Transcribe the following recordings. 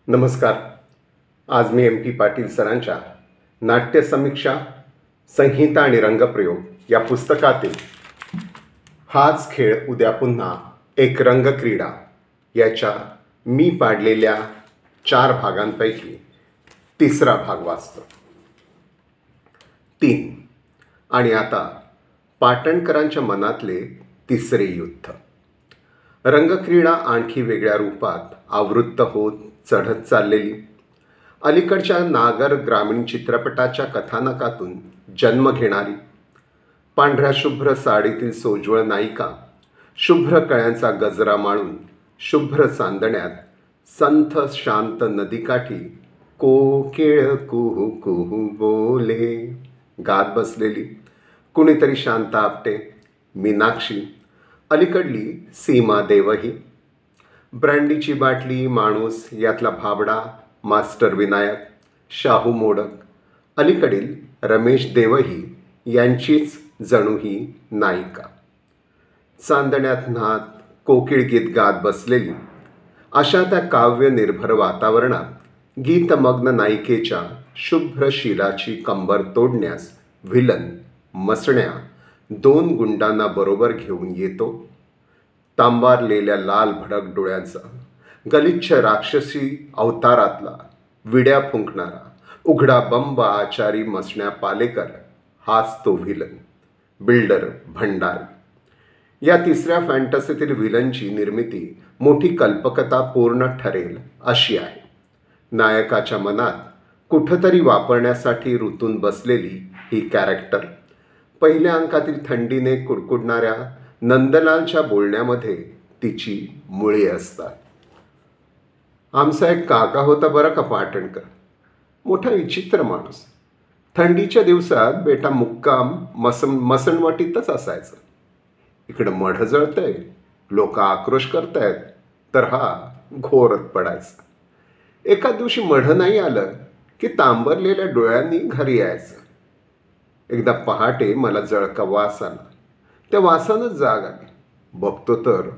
नमस्कार. आज मी MP पाटील सरांच्या नाट्य समीक्षा संहिता आणि रंगप्रयोग या पुस्तकातील हाच खेळ उद्या पुन्हा एक रंगक्रीडा याच्या मी पाडलेल्या 4 भागांपैकी तिसरा भाग वाचतो. 3. आणि आता पाटणकरांच्या मनातले तिसरे युद्ध. रंगक्रीडा आणखी वेगळ्या रूपात आवृत्त होत चढत चाललेली. अलीकडच्या नागर ग्रामीण चित्रपटाच्या कथानकातून जन्म घेणारी, पांढऱ्या शुभ्र साडीतील सोज्वळ नायिका शुभ्र कळ्यांचा गजरा माळून शुभ्र चांदण्यात संथ शांत नदीकाठी कोकिळ कुहू कुहू बोले गात बसलेली कुणीतरी शांता आपटे, मीनाक्षी, अलीकडली सीमा देवही, ब्रँडीची बाटली, माणूस यातला भाबडा मास्टर विनायक, शाहू मोडक, अलीकडील रमेश देवही यांचीच जणू ही नायिका. चांदण्यात न्हात कोकिळ गीत गात बसलेली अशा त्या काव्य निर्भर वातावरणात गीतमग्न नायिकेच्या शुभ्र शिराची कंबर तोडण्यास व्हिलन मसण्या 2 गुंडांना बरोबर घेऊन येतो. तांबारलेल्या लाल भडक डोळ्यांचा, गलिच्छ राक्षसी अवतारातला, विड्या फुंकणारा उघडा बंब आचारी मसण्या पालेकर हाच तो व्हिलन, बिल्डर भंडारी. या तिसऱ्या फॅन्टसीतील व्हिलनची निर्मिती मोठी कल्पकता पूर्ण ठरेल अशी आहे. नायकाच्या मनात कुठंतरी वापरण्यासाठी रुतून बसलेली ही कॅरेक्टर पहिल्या अंकातील थंडीने कुडकुडणाऱ्या नंदलालच्या बोलण्यामध्ये तिची मुळे असतात. आमचा एक काका होता बरं का पाटणकर, मोठा विचित्र माणूस. थंडीच्या दिवसात बेटा मुक्काम मसणवटीतच असायचं. इकडं मढ जळतंय, लोक आक्रोश करतायत, तर हा घोरत पडायचा. एका दिवशी मढ नाही आलं की तांबरलेल्या डोळ्यांनी घरी यायचं. एकदा पहाटे मला जळका वास आला. त्या वासानंच जाग आली. बघतो तर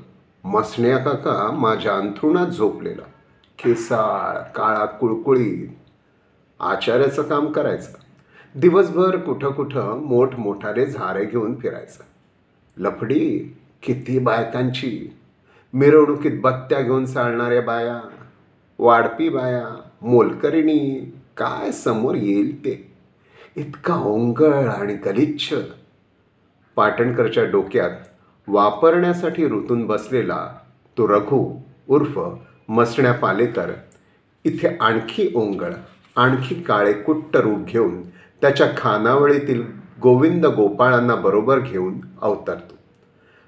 मसण्या काका माझ्या अंथरुणात झोपलेला, केसाळ, काळा कुळकुळीत. आचार्याचं काम करायचं. दिवसभर कुठं कुठं मोठमोठाले झारे घेऊन फिरायचं. लफडी किती बायकांची, मिरवणुकीत बत्त्या घेऊन चालणाऱ्या बाया, वाढपी बाया, मोलकरिणी, काय समोर येईल ते. इतका ओंगळ आणि गलिच्छ. पाटणकरच्या डोक्यात वापरण्यासाठी रुतून बसलेला तो रघु उर्फ मसण्या पालेकर इथे आणखी ओंगळ, आणखी काळेकुट्ट रूप घेऊन त्याच्या खानावळीतील गोविंद गोपाळांना बरोबर घेऊन अवतरतो.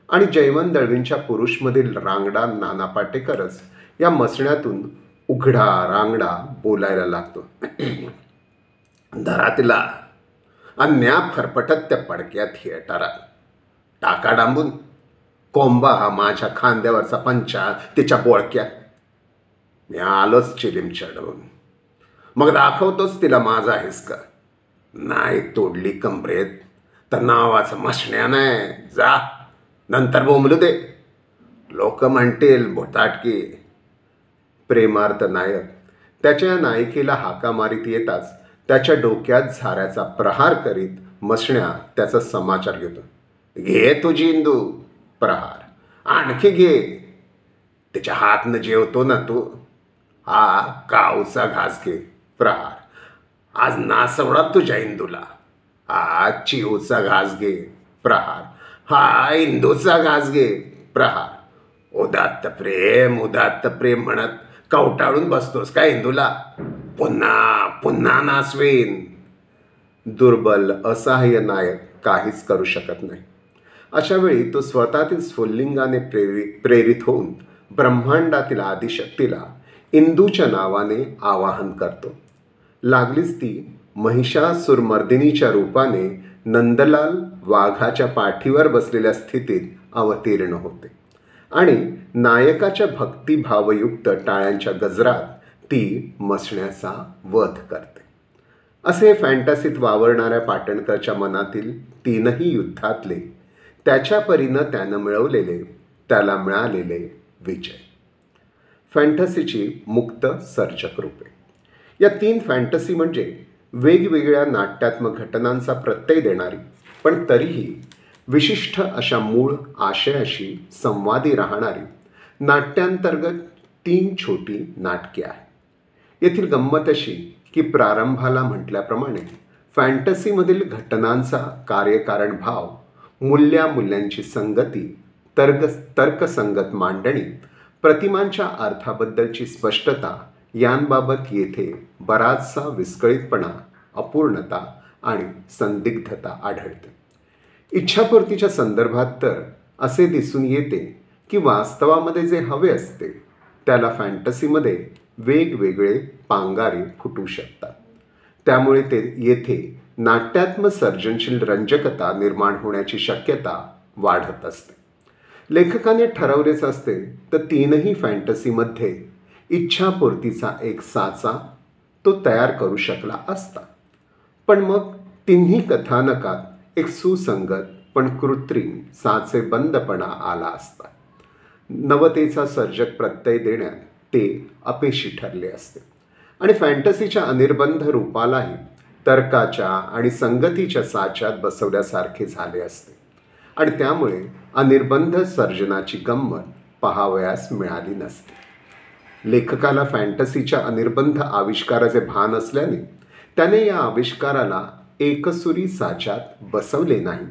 आणि जयवंत दळवींच्या पुरुषमधील रांगडा नाना पाटेकरच या मसण्यातून उघडा रांगडा बोलायला लागतो. धरा तिला, अन्या फरफटत त्या पडक्या थिएटरात टाका डांबून. कोंबा हा माझ्या खांद्यावरचा पंचा तिच्या बोळक्यात. मी आलोच चिलीम चढवून. मग दाखवतोच तिला माझा हिसका. नाही तोडली कंबरेत तर नावाचं मसण्या नाही. जा, नंतर बोंबलू दे. लोक म्हणतील भोताटकी. प्रेमार्थ नायक त्याच्या नायिकेला हाका मारीत येताच त्याच्या डोक्यात झाऱ्याचा प्रहार करीत मसण्या त्याचा समाचार घेतो. घे तुझी इंदू. प्रहार. आणखी घे. त्याच्या हातनं जेवतो ना तू. हा काऊचा घास घे. प्रहार. आज नासवडा तुझ्या इंदूला. हा चिवचा घास घे. प्रहार. हा इंदूचा घास घे. प्रहार. उदात्त प्रेम म्हणत कवटाळून बसतोस का इंदूला. पुन्हा पुन्हा नासवेन. दुर्बल असहाय्य नायक काहीच करू शकत नाही. अशा वेळी तो स्वतःतील स्फुल्लिंगाने प्रेरित होऊन ब्रह्मांडातील आदिशक्तीला इंदूच्या नावाने आवाहन करतो. लागलीच ती महिषासुरमर्दिनीच्या रूपाने नंदलाल वाघाच्या पाठीवर बसलेल्या स्थितीत अवतीर्ण होते आणि नायकाच्या भक्तिभावयुक्त टाळ्यांच्या गजरात ती मसण्याचा वध करते. असे फॅन्टसीत वावरणाऱ्या पाटणकरच्या मनातील 3ही युद्धातले त्याच्या परीनं त्यानं मिळवलेले, त्याला मिळालेले विजय. फॅन्टसीची मुक्त सर्जक रूपे. या 3 फॅन्टसी म्हणजे वेगवेगळ्या नाट्यात्मक घटनांचा प्रत्यय देणारी पण तरीही विशिष्ट अशा मूळ आशयाशी संवादी राहणारी नाट्यांतर्गत 3 छोटी नाटके आहेत. येथील गंमत अशी की प्रारंभाला म्हटल्याप्रमाणे फॅन्टसीमधील घटनांचा कार्यकारण भाव, मूल्यांची संगती, तर्कसंगत मांडणी, प्रतिमांच्या अर्थाबद्दलची स्पष्टता यांबाबत येथे बराचसा विस्कळीतपणा, अपूर्णता आणि संदिग्धता आढळते. इच्छापूर्तीच्या संदर्भात तर असे दिसून येते की वास्तवामध्ये जे हवे असते त्याला फॅन्टसीमध्ये वेगवेगळे पांगारे फुटू शकतात. त्यामुळे ते येथे नाट्यात्मक सर्जनशील रंजकता निर्माण होण्याची शक्यता वाढत असते. लेखकाने ठरवलेच असते तर 3ही फॅन्टसीमध्ये इच्छापूर्तीचा एक साचा तो तयार करू शकला असता. पण मग तिन्ही कथानकात एक सुसंगत पण कृत्रिम साचेबंदपणा आला असता. नवतेचा सर्जक प्रत्यय देण्यात ते अपयशी ठरले असते आणि फॅन्टसीच्या अनिर्बंध रूपालाही तर्काच्या आणि संगतीच्या साच्यात बसवल्यासारखे झाले असते आणि त्यामुळे अनिर्बंध सर्जनाची गंमत पहावयास मिळाली नसते. लेखकाला फॅन्टसीच्या अनिर्बंध आविष्काराचे भान असल्याने त्याने या आविष्काराला एकसुरी साच्यात बसवले नाही.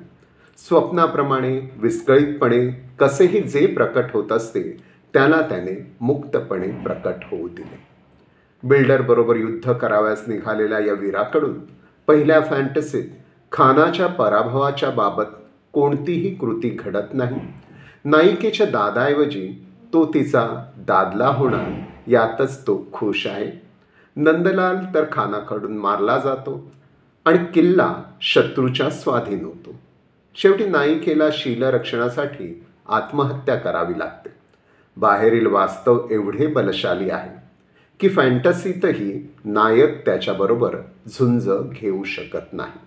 स्वप्नाप्रमाणे विस्कळीतपणे कसेही जे प्रकट होत असते त्याला त्याने मुक्तपणे प्रकट होऊ दिले. बिल्डरबरोबर युद्ध करावयास निघालेल्या या वीराकडून पहिल्या फॅन्टसीत खानाच्या पराभवाच्या बाबत कोणतीही कृती घडत नाही. नायिकेच्या दादाऐवजी तो तिचा दादला होणार यातच तो खुश आहे. नंदलाल तर खानाकडून मारला जातो आणि किल्ला शत्रूच्या स्वाधीन होतो. शेवटी नायिकेला शीलरक्षणासाठी आत्महत्या करावी लागते. बाहेरील वास्तव एवढे बलशाली आहे की फॅन्टसीतही नायक त्याच्याबरोबर झुंज घेऊ शकत नाही.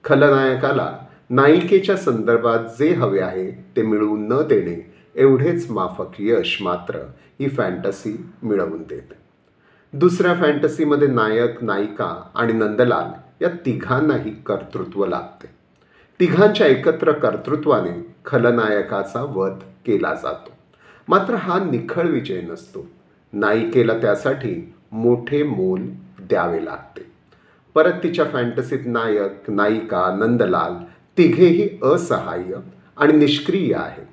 खलनायकाला नायिकेच्या संदर्भात जे हवे आहे ते मिळवून न देणे एवढेच माफक यश मात्र ही फॅन्टसी मिळवून देते. दुसऱ्या फॅन्टसीमध्ये नायक, नायिका आणि नंदलाल या तिघांनाही कर्तृत्व लागते. तिघांच्या एकत्र कर्तृत्वाने खलनायकाचा वध केला जातो. मात्र हा निखळ विजय नसतो. नायिकेला त्यासाठी मोठे मोल द्यावे लागते. परत तिच्या फॅन्टसीत नायक, नायिका, नंदलाल तिघेही असहाय्य आणि निष्क्रिय आहेत.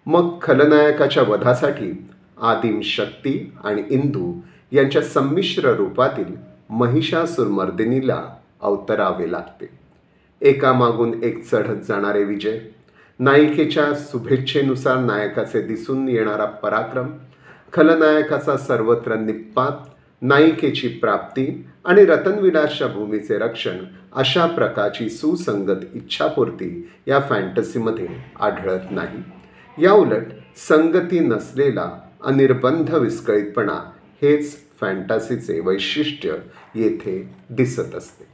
मग खलनायकाच्या वधासाठी आदिम शक्ती आणि इंदू यांच्या संमिश्र रूपातील महिषासुरमर्दिनीला अवतरावे लागते. एकामागून एक चढत जाणारे विजय, नायिकेच्या शुभेच्छेनुसार नायकाचे दिसून येणारा पराक्रम, खलनायकाचा सर्वत्र निपात, नायिकेची प्राप्ती आणि रतनविलासच्या भूमीचे रक्षण अशा प्रकारची सुसंगत इच्छापूर्ती या फॅन्टसीमध्ये आढळत नाही. याउलट संगती नसलेला अनिर्बंध विस्कळीतपणा हेच फॅन्टसीचे वैशिष्ट्य येथे दिसत असते.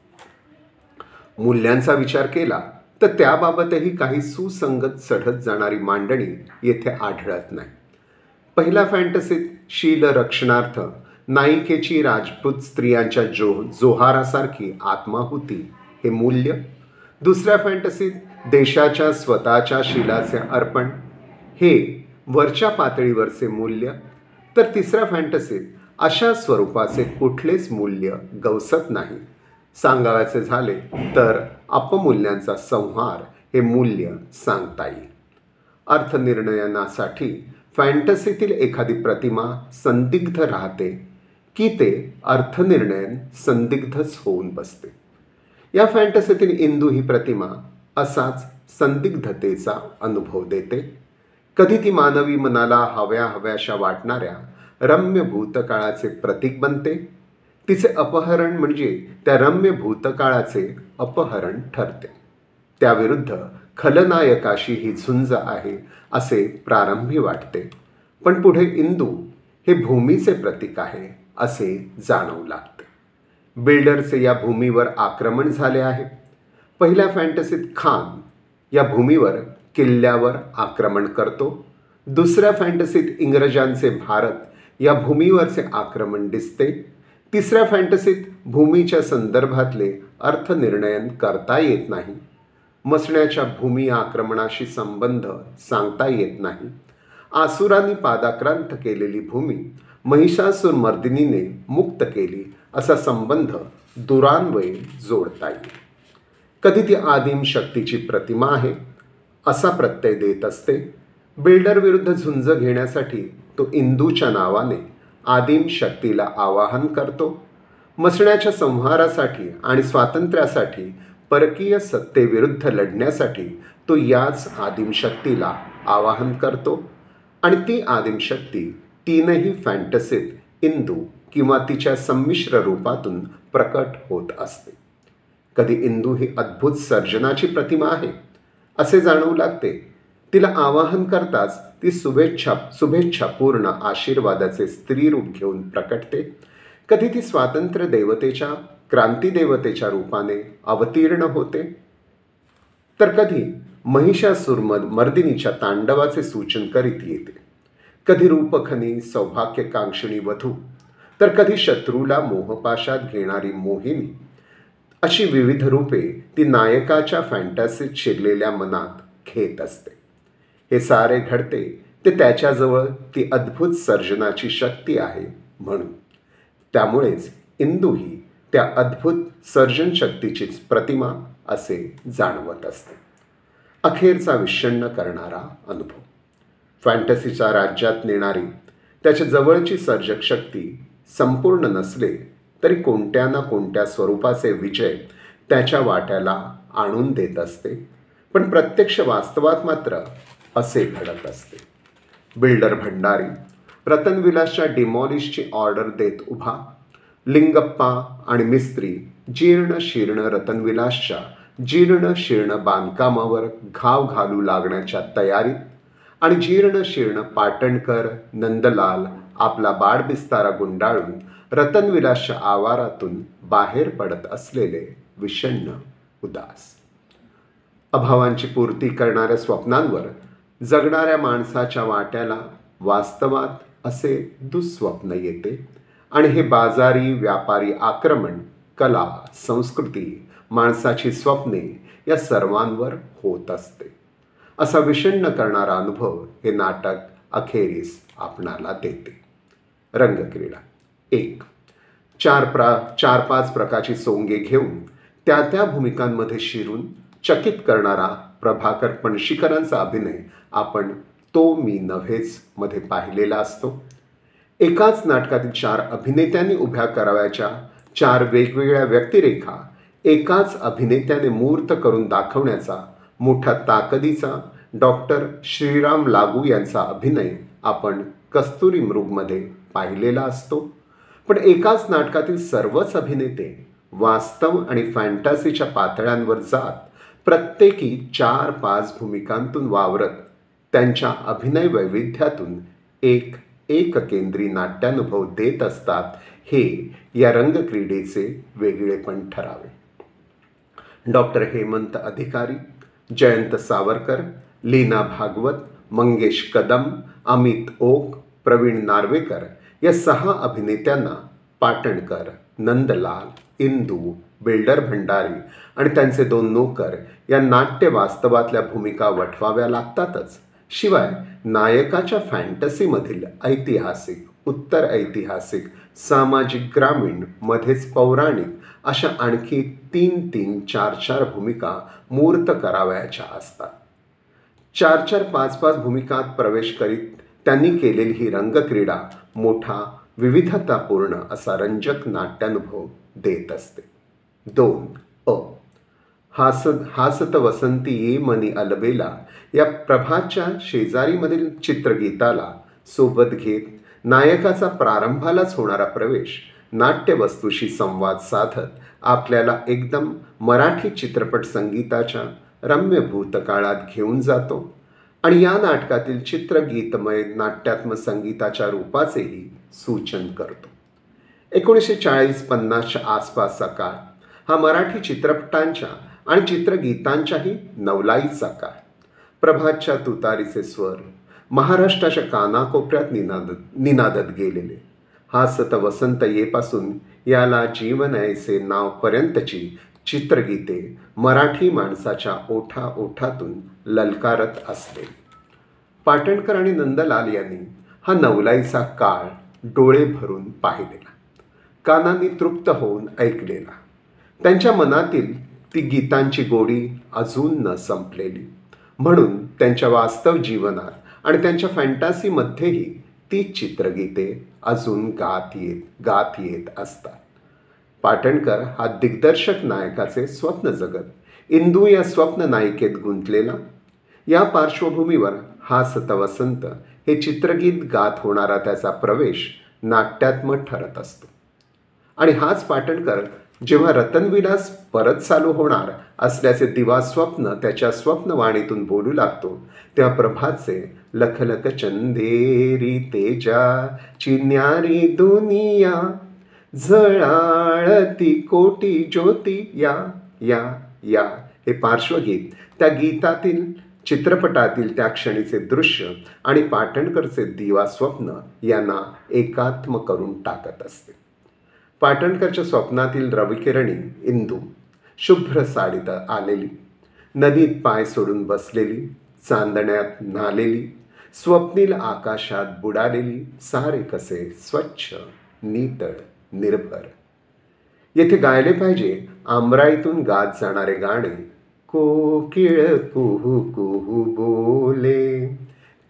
मूल्यांचा विचार केला तर त्याबाबतही काही सुसंगत चढत जाणारी मांडणी येथे आढळत नाही. पहिल्या फॅन्टसीत शीलरक्षणार्थ नायिकेची राजपूत स्त्रियांच्या जोहारासारखी आत्माहुती हे मूल्य, दुसऱ्या फॅन्टसीत देशाच्या स्वतःच्या शीलाचे अर्पण हे वरच्या पातळीवरचे मूल्य, तर तिसऱ्या फॅन्टसीत अशा स्वरूपाचे कुठलेच मूल्य गवसत नाही. सांगायचे झाले तर अपमूल्यांचा संहार हे मूल्य सांगता येईल. अर्थनिर्णयासाठी फॅन्टसीतील एखादी प्रतिमा संदिग्ध राहते की ते अर्थनिर्णयन संदिग्धच होऊन बसते. या फॅन्टसीतील इंदू ही प्रतिमा असाच संदिग्धतेचा अनुभव देते. कधी ती मानवी मनाला हव्याशा वाटणाऱ्या रम्य भूतकाळाचे प्रतीक बनते. तिचे अपहरण म्हणजे त्या रम्य भूतकाळाचे अपहरण ठरते. त्याविरुद्ध खलनायकाशी ही झुंज आहे असे प्रारंभी वाटते, पण पुढे इंदू हे भूमीचे प्रतीक आहे असे जाणवू लागते. बिल्डरचे या भूमीवर आक्रमण झाले आहे. पहिल्या फॅन्टसीत खान या भूमीवर किल्ल्यावर आक्रमण करतो. दुसऱ्या फॅन्टसीत इंग्रजांचे भारत या भूमीवरचे आक्रमण दिसते. तिसऱ्या फॅन्टसीत भूमीच्या संदर्भातले अर्थनिर्णयन करता येत नाही. मसण्याच्या भूमी आक्रमणाशी संबंध सांगता येत नाही. आसुरांनी पादाक्रांत केलेली भूमी महिषासूर मर्दिनीने मुक्त केली असा संबंध दुरान्वये जोडता येईल. कधी ती आदिम शक्तीची प्रतिमा आहे असा प्रत्यय देत असते. बिल्डर विरुद्ध झुंज घेण्यासाठी तो इंदूच्या नावाने आदिम शक्तीला आवाहन करतो. मसण्याच्या संहारासाठी आणि स्वातंत्र्यासाठी परकीय सत्तेविरुद्ध लढण्यासाठी तो याच आदिम शक्तीला आवाहन करतो आणि ती आदिम शक्ती तीनही फॅन्टसीत इंदू किंवा तिच्या संमिश्र रूपातून प्रकट होत असते. कधी इंदू ही अद्भुत सर्जनाची प्रतिमा आहे असे जाणवू लागते. तिला आवाहन करताच ती शुभेच्छापूर्ण आशीर्वादाचे स्त्रीरूप घेऊन प्रकटते. कधी ती स्वातंत्र्य देवतेच्या क्रांती देवतेच्या रूपाने अवतीर्ण होते, तर कधी महिषासूर मर्दिनीच्या तांडवाचे सूचन करीत येते. कधी रूपखनी सौभाग्यकांक्षिणी वधू, तर कधी शत्रूला मोहपाशात घेणारी मोहिनी. अशी विविध रूपे ती नायकाच्या फॅन्टसीत शिरलेल्या मनात घेत असते. हे सारे घडते ते त्याच्याजवळ ती अद्भुत सर्जनाची शक्ती आहे म्हणून. त्यामुळेच इंदू ही त्या अद्भुत सर्जन शक्तीचीच प्रतिमा असे जाणवत असते. अखेरचा विषण्ण करणारा अनुभव. फॅन्टसीच्या राज्यात नेणारी त्याच्या जवळची सर्जक शक्ती संपूर्ण नसले तरी कोणत्या ना कोणत्या स्वरूपाचे विजय त्याच्या वाट्याला आणून देत असते. पण प्रत्यक्ष वास्तवात मात्र असे घडत असते. बिल्डर भंडारी रतनविलासच्या डिमॉलिशची ऑर्डर देत उभा. लिंगप्पा आणि मिस्त्री जीर्ण शीर्ण रतनविलासच्या जीर्ण शीर्ण बांधकामावर घाव घालू लागण्याच्या तयारीत आणि जीर्ण शीर्ण पाटणकर नंदलाल आपला बाडबिस्तारा गुंडाळून रतनविलासच्या आवारातून बाहेर पडत असलेले विषण्ण उदास. अभावांची पूर्ती करणाऱ्या स्वप्नांवर जगणाऱ्या माणसाच्या वाट्याला वास्तवात असे दुःस्वप्न येते आणि हे बाजारी व्यापारी आक्रमण कला, संस्कृती, माणसाची स्वप्ने या सर्वांवर होत असते. असा विषण्ण करणारा अनुभव हे नाटक अखेरीस आपणाला देते. रंगक्रीडा 1. 4-5 प्रकारची सोंगे घेऊन त्या भूमिकांमध्ये शिरून चकित करणारा प्रभाकर पणशीकरांचा अभिनय आपण तो मी नव्हेच मध्ये पाहिलेला असतो. एकाच नाटकातील 4 अभिनेत्यांनी उभ्या करावयाच्या 4 वेगवेगळ्या व्यक्तिरेखा एकाच अभिनेत्याने मूर्त करून दाखवण्याचा मोठा ताकदीचा डॉक्टर श्रीराम लागू यांचा अभिनय आपण कस्तुरी मृगमध्ये पाहिलेला असतो. पण एकाच नाटकातील सर्वच अभिनेते वास्तव आणि फॅन्टसीच्या पातळ्यांवर जात प्रत्येकी 4-5 भूमिकांतून वावरत त्यांच्या अभिनय वैविध्यातून एक केंद्री नाट्यानुभव देत असतात. हे या रंगक्रीडेचे वेगळेपण ठरावे. डॉक्टर हेमंत अधिकारी, जयंत सावरकर, लीना भागवत, मंगेश कदम, अमित ओक, प्रवीण नार्वेकर या 6 अभिनेत्यांना पाटणकर, नंदलाल, इंदू, बिल्डर भंडारी आणि त्यांचे 2 नोकर या नाट्य वास्तवातल्या भूमिका वठवाव्या लागतातच. शिवाय नायकाच्या फॅन्टसीमधील ऐतिहासिक, उत्तर ऐतिहासिक, सामाजिक, ग्रामीण, मध्येच पौराणिक अशा आणखी 3-3, 4-4 भूमिका मूर्त करावयाच्या असतात. 4-4, 5-5 भूमिकात प्रवेश करीत त्यांनी केलेली ही रंगक्रीडा मोठा विविधतापूर्ण असा रंजक नाट्यानुभव देत असते. 2. हासत वसंती ये मनी अलबेला या प्रभातच्या शेजारीमधील चित्रगीताला सोबत घेत नायकाचा प्रारंभालाच होणारा प्रवेश नाट्यवस्तूशी संवाद साधत आपल्याला एकदम मराठी चित्रपट संगीताच्या रम्य भूतकाळात घेऊन जातो आणि या नाटकातील चित्रगीतमय नाट्यात्मक संगीताच्या रूपाचेही सूचन करतो. 1940-50च्या आसपासचा काळ हा मराठी चित्रपटांच्या आणि चित्रगीतांच्याही नवलाईचा काळ. प्रभातच्या तुतारीचे स्वर, महाराष्ट्राच्या कानाकोपऱ्यात निनादत गेलेले. हासत वसंत येपासून याला जीवन ऐसे नावपर्यंतची चित्रगीते मराठी माणसाच्या ओठाओठातून ललकारत असले. पाटणकर आणि नंदलाल यांनी हा नवलाईचा काळ डोळे भरून पाहिलेला, कानांनी तृप्त होऊन ऐकलेला. त्यांच्या मनातील ती गीतांची गोडी अजून न संपलेली, म्हणून त्यांच्या वास्तव जीवनात आणि त्यांच्या फॅन्टसीमध्येही ती चित्रगीते अजून गात येत असतात. पाटणकर हा दिग्दर्शक नायकाचे स्वप्न जगत, इंदू या स्वप्न नायिकेत गुंतलेला. या पार्श्वभूमीवर हासत वसंत हे चित्रगीत गात होणारा त्याचा प्रवेश नाट्यात्मक ठरत असतो. आणि हाच पाटणकर जेव्हा रतनविलास परत चालू होणार असल्याचे दिवा स्वप्न त्याच्या स्वप्नवाणीतून बोलू लागतो, तेव्हा प्रभातचे लखलख चंदेरी तेजा चिन्यारी दुनिया झळाळती कोटी ज्योती या या या हे पार्श्वगीत त्या गीतातील चित्रपटातील त्या क्षणीचे दृश्य आणि पाटणकरचे दिवा स्वप्न यांना एकात्म करून टाकत असते. पाटणकरच्या स्वप्नातील रविकिरणी इंदू शुभ्र साडीत आलेली, नदीत पाय सोडून बसलेली, चांदण्यात न्हालेली, स्वप्नील आकाशात बुडालेली, सारे कसे स्वच्छ नितळ निर्भर. येथे गायले पाहिजे आमराईतून गात जाणारे गाणे कोकिळ कुहू कुहू बोले.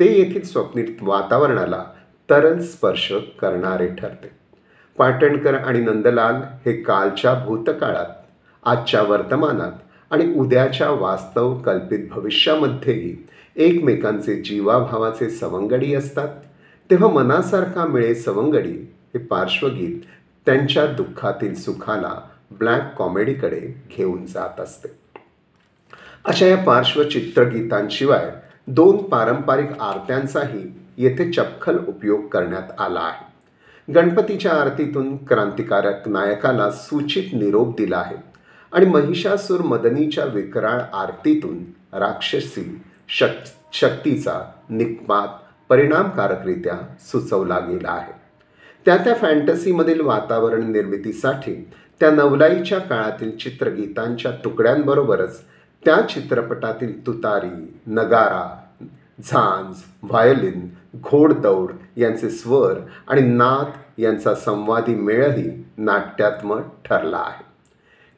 ते येथील स्वप्नील वातावरणाला तरल स्पर्श करणारे ठरते. पाटणकर आणि नंदलाल हे कालच्या भूतकाळात, आजच्या वर्तमानात आणि उद्याच्या वास्तव कल्पित भविष्यामध्येही एकमेकांचे जीवाभावाचे सवंगडी असतात. तेव्हा मनासारखा मिळे सवंगडी हे पार्श्वगीत त्यांच्या दुःखातील सुखाला ब्लॅक कॉमेडीकडे घेऊन जात असते. अशा या पार्श्वचित्रगीतांशिवाय 2 पारंपरिक आरत्यांचाही येथे चपखल उपयोग करण्यात आला आहे. गणपतीच्या आरतीतून क्रांतिकारक नायकाला सूचित निरोप दिला आहे आणि महिषासूर मदनीच्या विकराळ आरतीतून राक्षसी शक्तीचा निपात परिणामकारकरित्या सुचवला गेला आहे. त्या फॅन्टसीमधील वातावरण निर्मितीसाठी त्या नवलाईच्या काळातील चित्रगीतांच्या तुकड्यांबरोबरच त्या चित्रपटातील तुतारी, नगारा, झांज, व्हायोलिन, घोडदौड यांचे स्वर आणि नाद यांचा संवादी मेळही नाट्यात्मक ठरला आहे.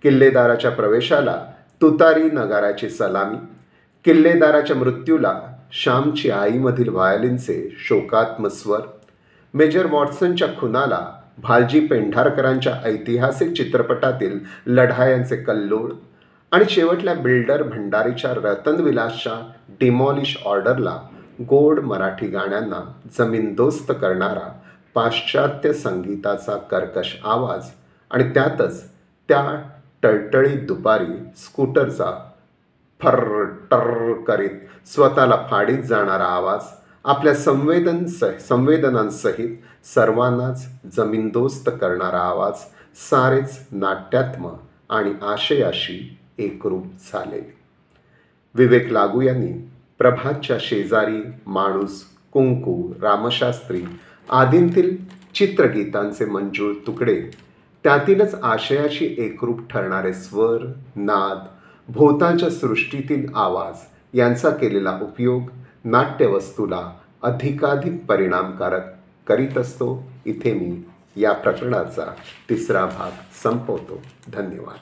किल्लेदाराच्या प्रवेशाला तुतारी नगाराची सलामी, किल्लेदाराच्या मृत्यूला श्यामची आईमधील व्हायोलिनचे शोकात्म स्वर, मेजर वॉटसनच्या खुनाला भालजी पेंढारकरांच्या ऐतिहासिक चित्रपटातील लढायांचे कल्लोळ आणि शेवटल्या बिल्डर भंडारीच्या रतनविलासच्या डिमॉलिश ऑर्डरला गोड मराठी गाण्यांना जमीनदोस्त करणारा पाश्चात्य संगीताचा कर्कश आवाज आणि त्यातच त्या टळटळीत दुपारी स्कूटरचा फर्र टर्र करीत स्वतःला फाडीत जाणारा आवाज आपल्या संवेदनांसहित सर्वांनाच जमीनदोस्त करणारा आवाज सारेच नाट्यात्म आणि आशयाशी एकरूप झालेले. विवेक लागू यांनी प्रभातच्या शेजारी, माणूस, कुंकू, रामशास्त्री आदींतील चित्रगीतांचे मंजूळ तुकडे, त्यातीलच आशयाशी एकरूप ठरणारे स्वर, नाद, भोवतालच्या सृष्टीतील आवाज यांचा केलेला उपयोग नाट्यवस्तूला अधिकाधिक परिणामकारक करीत असतो. इथे मी या प्रकरणाचा 3रा भाग संपवतो. धन्यवाद.